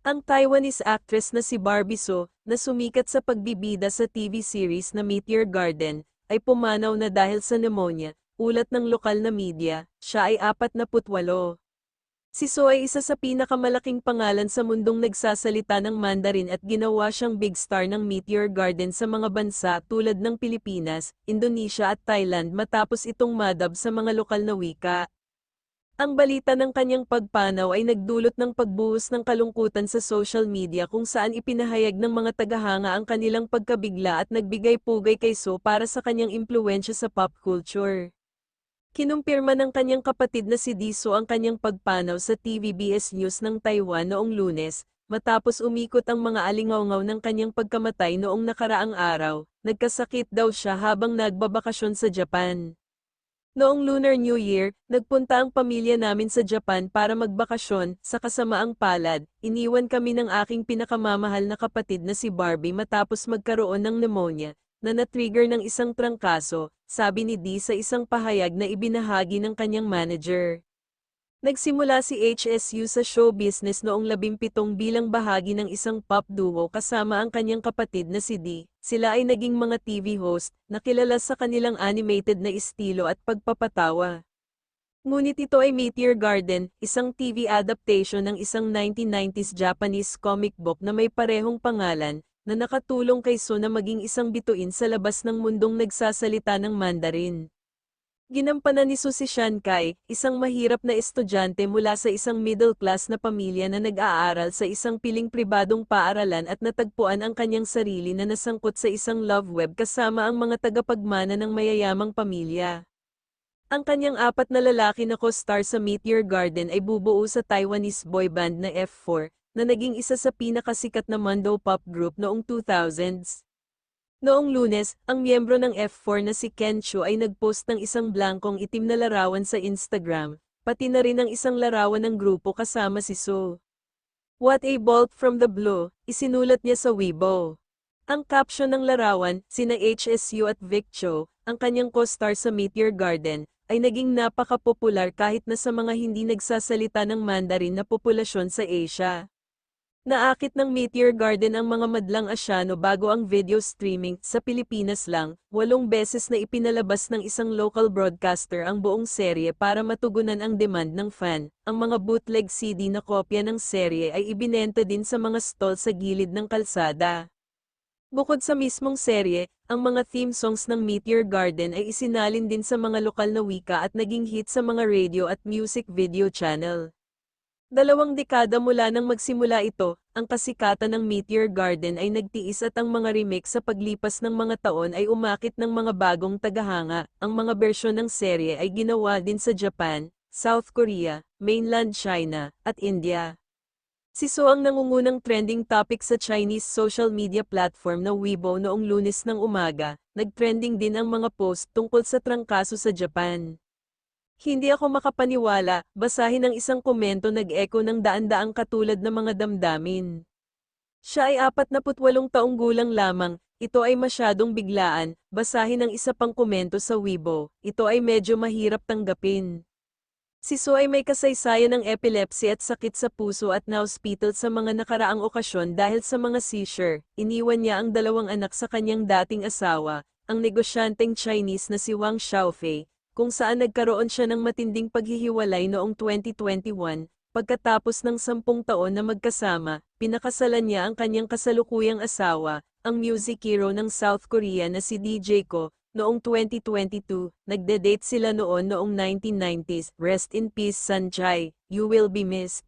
Ang Taiwanese actress na si Barbie So, na sumikat sa pagbibida sa TV series na Meteor Garden, ay pumanaw na dahil sa pneumonia, ulat ng lokal na media. Siya ay 48. Si So ay isa sa pinakamalaking pangalan sa mundong nagsasalita ng Mandarin at ginawa siyang big star ng Meteor Garden sa mga bansa tulad ng Pilipinas, Indonesia at Thailand matapos itong madub sa mga lokal na wika. Ang balita ng kanyang pagpanaw ay nagdulot ng pagbuhos ng kalungkutan sa social media kung saan ipinahayag ng mga tagahanga ang kanilang pagkabigla at nagbigay pugay kay So para sa kanyang impluwensya sa pop culture. Kinumpirma ng kanyang kapatid na si Diso ang kanyang pagpanaw sa TVBS News ng Taiwan noong Lunes, matapos umikot ang mga alingawngaw ng kanyang pagkamatay noong nakaraang araw. Nagkasakit daw siya habang nagbabakasyon sa Japan. Noong Lunar New Year, nagpunta ang pamilya namin sa Japan para magbakasyon. Sa kasamaang palad, iniwan kami ng aking pinakamamahal na kapatid na si Barbie matapos magkaroon ng pneumonia, na na-trigger ng isang trangkaso, sabi ni Dee sa isang pahayag na ibinahagi ng kanyang manager. Nagsimula si HSU sa show business noong 17 bilang bahagi ng isang pop duo kasama ang kanyang kapatid na si Dee. Sila ay naging mga TV host, na kilala sa kanilang animated na estilo at pagpapatawa. Ngunit ito ay Meteor Garden, isang TV adaptation ng isang 1990s Japanese comic book na may parehong pangalan, na nakatulong kay So na maging isang bituin sa labas ng mundong nagsasalita ng Mandarin. Ginampanan ni So si Shan Kai, isang mahirap na estudyante mula sa isang middle-class na pamilya na nag-aaral sa isang piling pribadong paaralan at natagpuan ang kanyang sarili na nasangkot sa isang love web kasama ang mga tagapagmana ng mayayamang pamilya. Ang kanyang 4 na lalaki na co-star sa Meteor Garden ay bubuo sa Taiwanese boy band na F4, na naging isa sa pinakasikat na Mundo pop group noong 2000s. Noong Lunes, ang miyembro ng F4 na si Ken Chu ay nagpost ng isang blankong itim na larawan sa Instagram, pati na rin ang isang larawan ng grupo kasama si So. "What a bolt from the blue," isinulat niya sa Weibo. Ang caption ng larawan, sina HSU at Vic Cho, ang kanyang co-star sa Meteor Garden, ay naging napaka-popular kahit na sa mga hindi nagsasalita ng Mandarin na populasyon sa Asia. Naakit ng Meteor Garden ang mga madlang Asyano bago ang video streaming. Sa Pilipinas lang, 8 beses na ipinalabas ng isang local broadcaster ang buong serye para matugunan ang demand ng fan. Ang mga bootleg CD na kopya ng serye ay ibinenta din sa mga stall sa gilid ng kalsada. Bukod sa mismong serye, ang mga theme songs ng Meteor Garden ay isinalin din sa mga lokal na wika at naging hit sa mga radio at music video channel. 2 dekada mula nang magsimula ito, ang kasikatan ng Meteor Garden ay nagtiis at ang mga remake sa paglipas ng mga taon ay umakit ng mga bagong tagahanga. Ang mga bersyon ng serye ay ginawa din sa Japan, South Korea, mainland China, at India. Si So ang nangungunang trending topic sa Chinese social media platform na Weibo noong Lunes ng umaga. Nagtrending din ang mga post tungkol sa trangkaso sa Japan. "Hindi ako makapaniwala," basahin ang isang komento nag-echo ng daan-daang katulad na mga damdamin. "Siya ay 48 taong gulang lamang, ito ay masyadong biglaan," basahin ang isa pang komento sa Weibo. "Ito ay medyo mahirap tanggapin." Si So ay may kasaysayan ng epilepsy at sakit sa puso at na-hospital sa mga nakaraang okasyon dahil sa mga seizure. Iniwan niya ang 2 anak sa kanyang dating asawa, ang negosyanteng Chinese na si Wang Xiaofei, kung saan nagkaroon siya ng matinding paghihiwalay noong 2021, pagkatapos ng 10 taon na magkasama. Pinakasalan niya ang kanyang kasalukuyang asawa, ang music hero ng South Korea na si DJ Ko, noong 2022. Nagde-date sila noong 1990s. Rest in peace Sanjay, you will be missed.